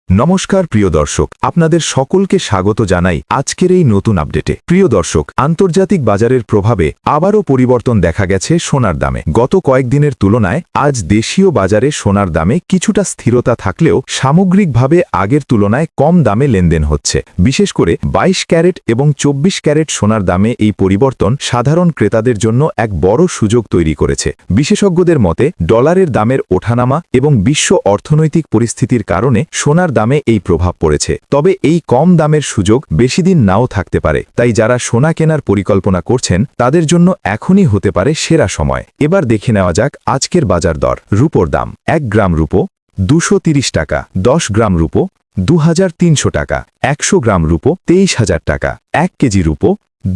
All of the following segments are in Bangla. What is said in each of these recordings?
নমস্কার প্রিয় দর্শক, আপনাদের সকলকে স্বাগত জানাই আজকের এই নতুন আপডেটে। প্রিয় দর্শক, আন্তর্জাতিক বাজারের প্রভাবে আবারও পরিবর্তন দেখা গেছে সোনার দামে। গত কয়েকদিনের তুলনায় আজ দেশীয় বাজারে সোনার দামে কিছুটা স্থিরতা থাকলেও সামগ্রিকভাবে আগের তুলনায় কম দামে লেনদেন হচ্ছে। বিশেষ করে 22 ক্যারেট এবং 24 ক্যারেট সোনার দামে এই পরিবর্তন সাধারণ ক্রেতাদের জন্য এক বড় সুযোগ তৈরি করেছে। বিশেষজ্ঞদের মতে ডলারের দামের ওঠানামা এবং বিশ্ব অর্থনৈতিক পরিস্থিতির কারণে সোনার দামে এই প্রভাব পড়েছে। তবে এই কম দামের সুযোগ বেশিদিন নাও থাকতে পারে, তাই যারা সোনা কেনার পরিকল্পনা করছেন তাদের জন্য এখনই হতে পারে সেরা সময়। এবার দেখে নেওয়া যাক আজকের বাজার দর। রূপোর দাম: 1 গ্রাম রূপো 230 টাকা, 10 গ্রাম রূপো 2300 টাকা, 100 গ্রাম রূপো 23,000 টাকা, 1 কেজি রূপো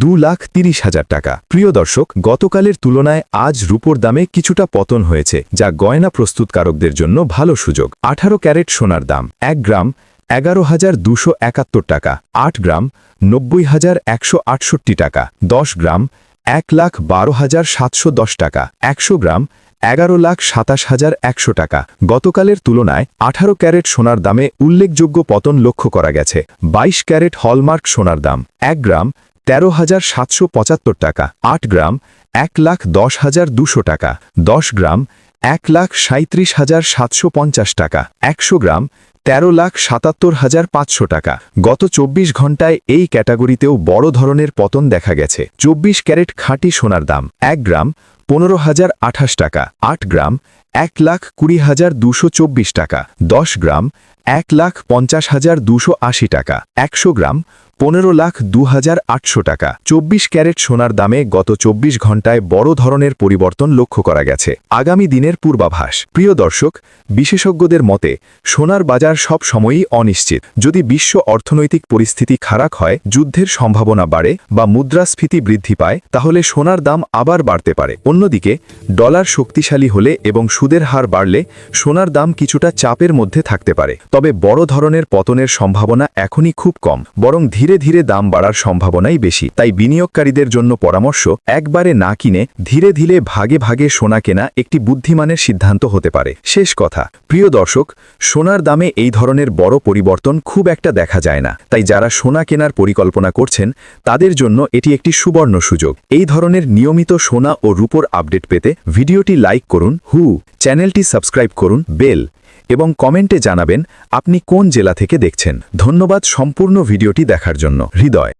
2,30,000 টাকা। প্রিয় দর্শক, গতকালের তুলনায় আজ রূপোর দামে কিছুটা পতন হয়েছে, যা গয়না প্রস্তুতকারকদের জন্য ভালো সুযোগ। 18 ক্যারেট সোনার দাম: 1 গ্রাম 11,271 টাকা, 8 গ্রাম 90,168 টাকা, 10 গ্রাম 1,12,710 টাকা, 100 গ্রাম 11,27,100 টাকা। গতকালের তুলনায় 18 ক্যারেট সোনার দামে উল্লেখযোগ্য পতন লক্ষ্য করা গেছে। 22 ক্যারেট হলমার্ক সোনার দাম: 1 গ্রাম 13,775 টাকা, 8 গ্রাম 1,10,200 টাকা, 10 গ্রাম 1,37,750 টাকা, 100 গ্রাম 13,77,500 টাকা। গত 24 ঘন্টায় এই ক্যাটাগরিতেও বড় ধরনের পতন দেখা গেছে। 24 ক্যারেট খাঁটি সোনার দাম: 1 গ্রাম 15,028 টাকা, 8 গ্রাম 1,20,224 টাকা, 10 গ্রাম 1,50,280 টাকা, 100 গ্রাম 15,02,800 টাকা। 24 ক্যারেট সোনার দামে গত 24 ঘন্টায় বড় ধরনের পরিবর্তন লক্ষ্য করা গেছে। আগামী দিনের পূর্বাভাস: প্রিয় দর্শক, বিশেষজ্ঞদের মতে সোনার বাজার সব সময়ই অনিশ্চিত। যদি বিশ্ব অর্থনৈতিক পরিস্থিতি খারাপ হয়, যুদ্ধের সম্ভাবনা বাড়ে বা মুদ্রাস্ফীতি বৃদ্ধি পায়, তাহলে সোনার দাম আবার বাড়তে পারে। অন্যদিকে ডলার শক্তিশালী হলে এবং সুদের হার বাড়লে সোনার দাম কিছুটা চাপের মধ্যে থাকতে পারে। তবে বড় ধরনের পতনের সম্ভাবনা এখনই খুব কম, বরং ধীরে ধীরে দাম বাড়ার সম্ভাবনাই বেশি। তাই বিনিয়োগকারীদের জন্য পরামর্শ, একবারে না কিনে ধীরে ধীরে ভাগে ভাগে সোনা কেনা একটি বুদ্ধিমানের সিদ্ধান্ত হতে পারে। শেষ কথা, প্রিয় দর্শক, সোনার দামে এই ধরনের বড় পরিবর্তন খুব একটা দেখা যায় না। তাই যারা সোনা কেনার পরিকল্পনা করছেন তাদের জন্য এটি একটি সুবর্ণ সুযোগ। এই ধরনের নিয়মিত সোনা ও রূপোর আপডেট পেতে ভিডিওটি লাইক করুন, চ্যানেলটি সাবস্ক্রাইব করুন, বেল এবং কমেন্টে জানাবেন আপনি কোন জেলা থেকে দেখছেন। ধন্যবাদ সম্পূর্ণ ভিডিওটি দেখার জন্য। হৃদয়।